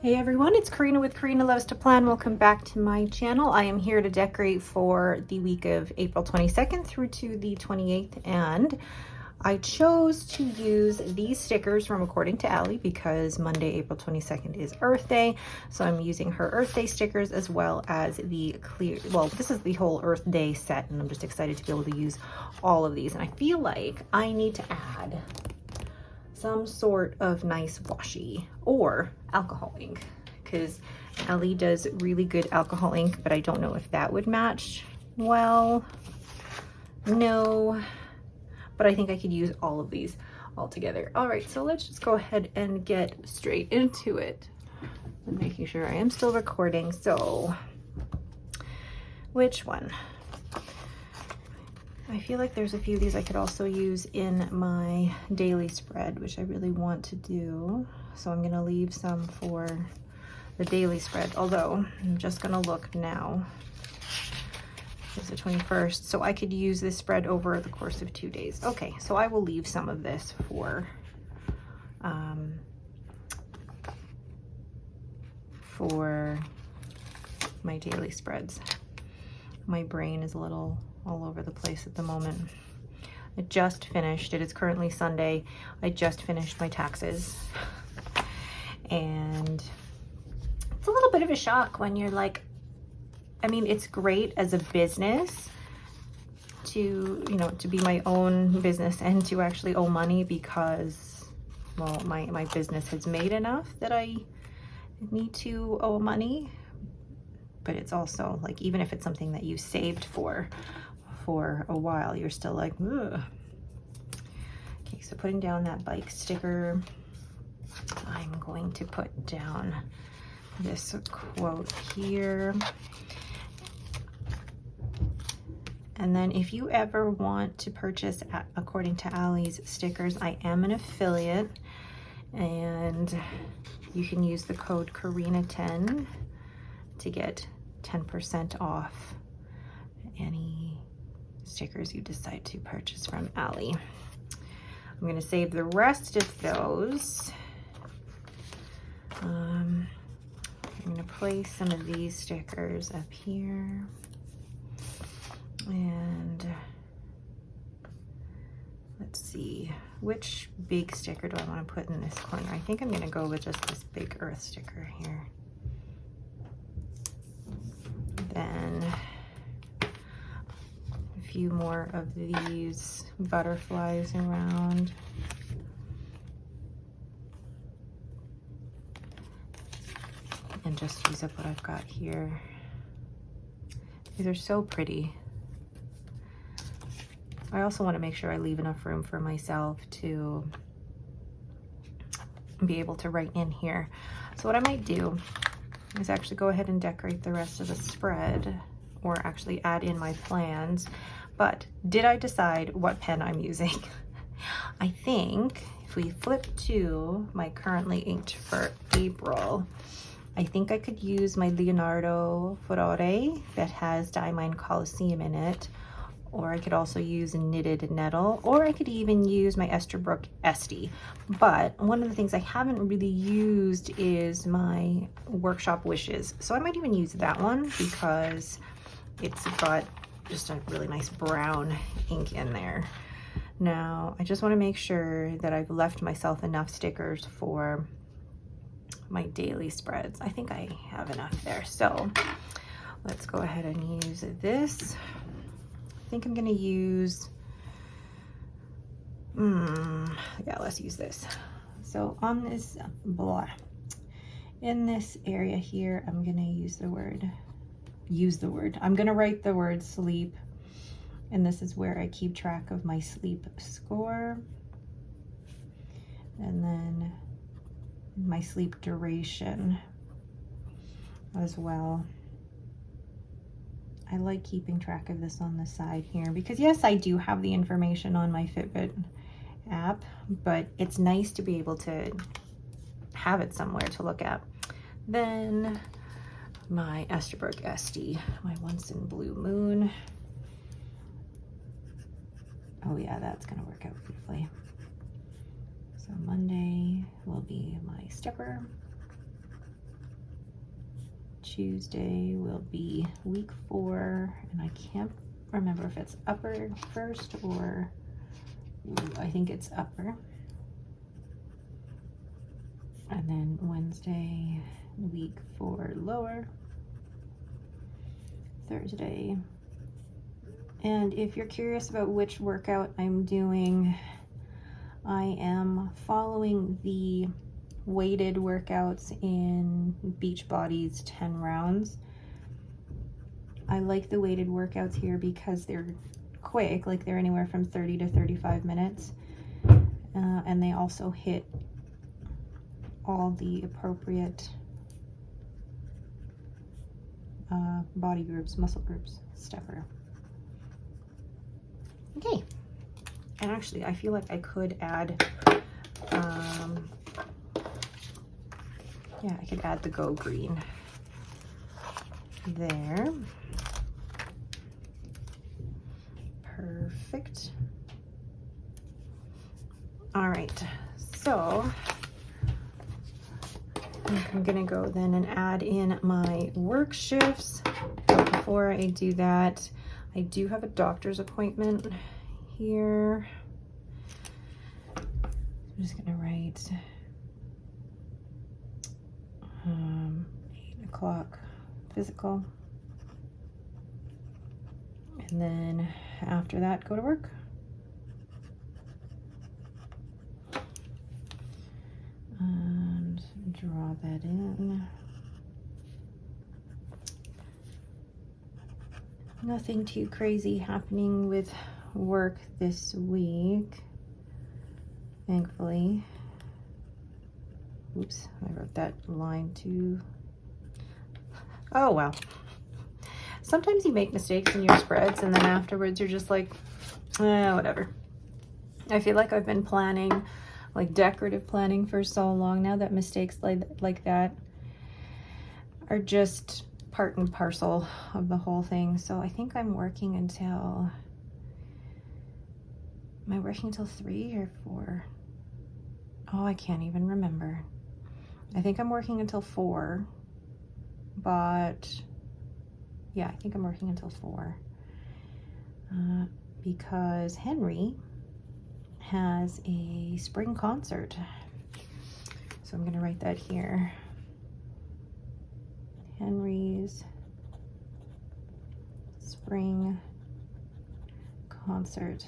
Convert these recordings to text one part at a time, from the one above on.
Hey everyone, it's Karina with Karina Loves to Plan. Welcome back to my channel. I am here to decorate for the week of April 22nd through to the 28th, and I chose to use these stickers from According to Allie because Monday, April 22nd is Earth Day. So I'm using her Earth Day stickers as well as the clear, well, this is the whole Earth Day set, and I'm just excited to be able to use all of these. And I feel like I need to add some sort of nice washi or alcohol ink, because Ellie does really good alcohol ink, but I don't know if that would match well. No, but I think I could use all of these all together. All right, so let's just go ahead and get straight into it. I'm making sure I am still recording. So which one? I feel like there's a few of these I could also use in my daily spread, which I really want to do. So I'm gonna leave some for the daily spread, although I'm just gonna look now. It's the 21st, so I could use this spread over the course of 2 days. Okay, so I will leave some of this for my daily spreads. My brain is a little all over the place at the moment. I just finished, it is currently Sunday, I just finished my taxes. And it's a little bit of a shock when you're like, I mean, it's great as a business to, you know, to be my own business and to actually owe money because, well, my business has made enough that I need to owe money. But it's also like, even if it's something that you saved for a while, you're still like, ugh. Okay, so putting down that bike sticker, I'm going to put down this quote here. And then if you ever want to purchase According to Allie's stickers, I am an affiliate, and you can use the code Karina10 to get 10% off any stickers you decide to purchase from Allie. I'm going to save the rest of those. I'm going to place some of these stickers up here, and let's see, which big sticker do I want to put in this corner? I think I'm going to go with just this big earth sticker here. Then a few more of these butterflies around. And just use up what I've got here. These are so pretty. I also want to make sure I leave enough room for myself to be able to write in here. So what I might do is actually go ahead and decorate the rest of the spread, or actually add in my plans. But did I decide what pen I'm using? I think if we flip to my currently inked for April, I think I could use my Leonardo Furore that has Diamond Coliseum in it, or I could also use a Knitted Nettle, or I could even use my Esterbrook Esty. But one of the things I haven't really used is my Workshop Wishes. So I might even use that one because it's got just a really nice brown ink in there. Now, I just want to make sure that I've left myself enough stickers for my daily spreads. I think I have enough there. So let's go ahead and use this. I think I'm going to use, yeah, let's use this. So on this, in this area here, I'm going to use the word, I'm going to write the word sleep. And this is where I keep track of my sleep score. And then my sleep duration as well. I like keeping track of this on the side here because yes, I do have the information on my Fitbit app, but it's nice to be able to have it somewhere to look at. Then my Esterbrook Esty, my Once in Blue Moon. Oh yeah, that's gonna work out beautifully. So Monday will be my sticker. Tuesday will be week 4, and I can't remember if it's upper first or I think it's upper. And then Wednesday, week 4 lower. Thursday. And if you're curious about which workout I'm doing, I am following the weighted workouts in Beachbody's 10 rounds. I like the weighted workouts here because they're quick, like they're anywhere from 30 to 35 minutes. And they also hit all the appropriate body groups, muscle groups, stepper. Okay. And actually, I feel like I could add, yeah, I could add the Go Green there. Perfect. All right, so I'm gonna go then and add in my work shifts. But before I do that, I do have a doctor's appointment here. I'm just gonna write 8 o'clock physical, and then after that go to work. And draw that in. Nothing too crazy happening with work this week, thankfully. Oops, I wrote that line too. Oh well. Sometimes you make mistakes in your spreads and then afterwards you're just like, whatever. I feel like I've been planning, like decorative planning for so long now that mistakes like that are just part and parcel of the whole thing. So I think I'm working until, am I working until 3 or 4? Oh, I can't even remember. I think I'm working until 4, but yeah, I think I'm working until 4 because Henry has a spring concert. So I'm gonna write that here. Henry's spring concert.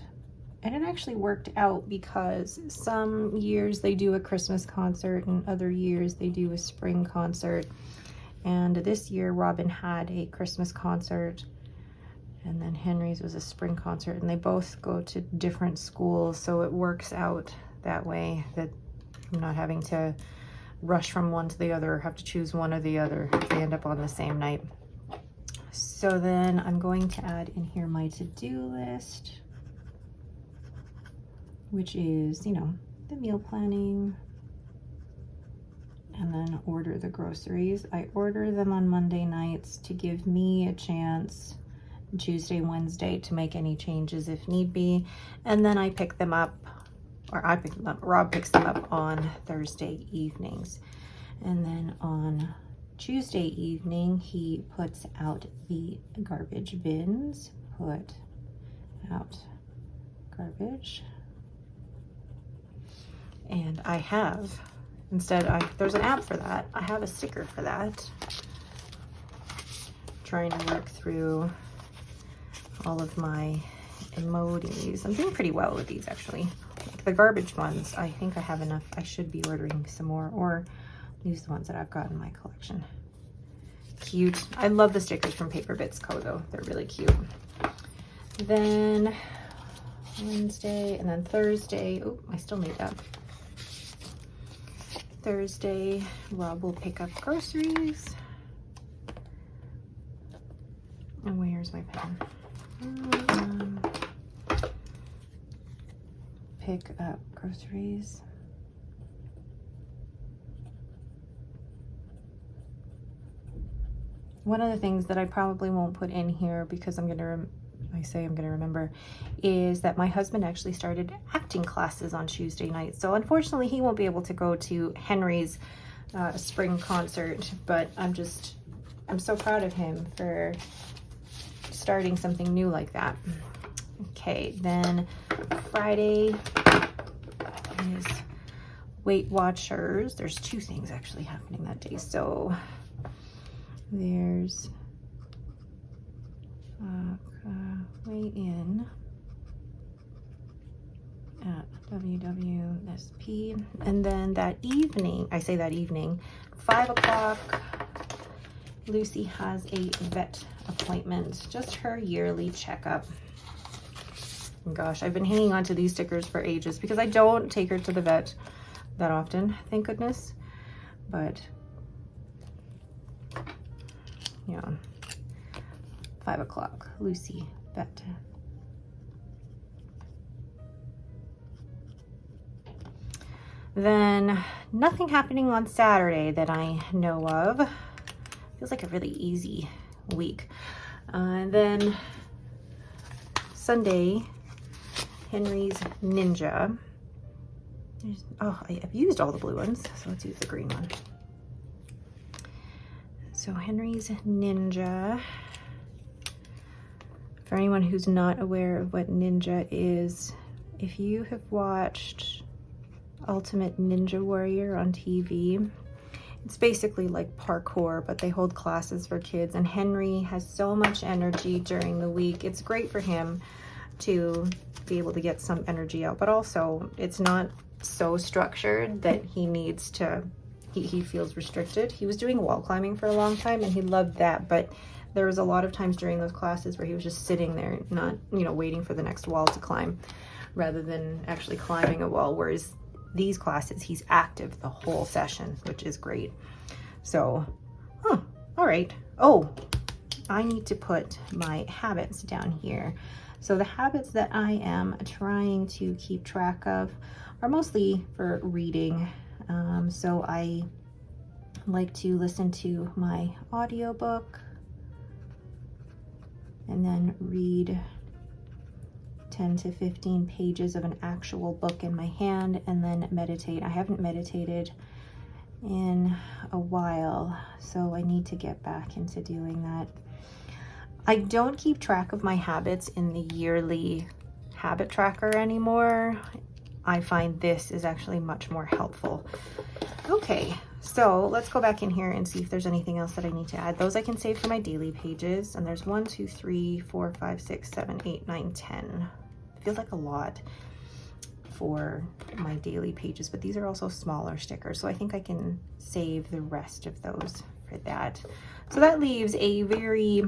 And it actually worked out because some years they do a Christmas concert and other years they do a spring concert. And this year Robin had a Christmas concert and then Henry's was a spring concert, and they both go to different schools, so it works out that way that I'm not having to rush from one to the other or have to choose one or the other if they end up on the same night. So then I'm going to add in here my to-do list, which is, you know, the meal planning, and then order the groceries. I order them on Monday nights to give me a chance Tuesday, Wednesday to make any changes if need be, and then I pick them up, or I pick them up, Rob picks them up on Thursday evenings. And then on Tuesday evening, he puts out the garbage bins. Put out garbage. And I have, there's an app for that. I have a sticker for that. Trying to work through all of my emojis. I'm doing pretty well with these actually. Like the garbage ones, I think I have enough. I should be ordering some more or use the ones that I've got in my collection. Cute. I love the stickers from Paper Bits Co. though. They're really cute. Then Wednesday and then Thursday. Oh, I still need that. Thursday, Rob will pick up groceries. And where's my pen? Pick up groceries. One of the things that I probably won't put in here because I'm gonna remember is that my husband actually started acting classes on Tuesday night. So unfortunately he won't be able to go to Henry's spring concert, but I'm just I'm so proud of him for starting something new like that. Okay, then Friday is Weight Watchers. There's two things actually happening that day. So there's weigh in at WWSP, and then that evening, I say that evening, 5 o'clock, Lucy has a vet appointment, just her yearly checkup. Gosh, I've been hanging on to these stickers for ages because I don't take her to the vet that often, thank goodness. But yeah, 5 o'clock, Lucy, vet. Then nothing happening on Saturday that I know of. Feels like a really easy week. And then Sunday, Henry's Ninja. Oh, I've used all the blue ones, so let's use the green one. So Henry's Ninja. For anyone who's not aware of what Ninja is, if you have watched Ultimate Ninja Warrior on TV, it's basically like parkour, but they hold classes for kids, and Henry has so much energy during the week. It's great for him to be able to get some energy out, but also it's not so structured that he needs to, he feels restricted. He was doing wall climbing for a long time and he loved that, but there was a lot of times during those classes where he was just sitting there, not, you know, waiting for the next wall to climb rather than actually climbing a wall, whereas these classes, he's active the whole session, which is great. So, all right. Oh, I need to put my habits down here. So the habits that I am trying to keep track of are mostly for reading. So I like to listen to my audiobook and then read 10 to 15 pages of an actual book in my hand and then meditate. I haven't meditated in a while, so I need to get back into doing that. I don't keep track of my habits in the yearly habit tracker anymore. I find this is actually much more helpful. Okay, so let's go back in here and see if there's anything else that I need to add. Those I can save for my daily pages, and there's 1, 2, 3, 4, 5, 6, 7, 8, 9, 10. Feels like a lot for my daily pages, but these are also smaller stickers, so I think I can save the rest of those for that. So that leaves a very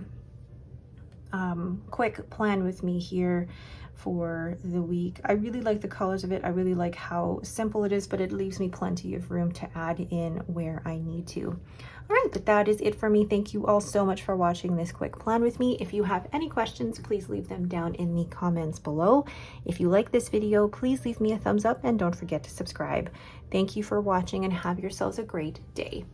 quick plan with me here for the week. I really like the colors of it. I really like how simple it is, but it leaves me plenty of room to add in where I need to. All right, but that is it for me. Thank you all so much for watching this quick plan with me. If you have any questions, please leave them down in the comments below. If you like this video, please leave me a thumbs up and don't forget to subscribe. Thank you for watching and have yourselves a great day.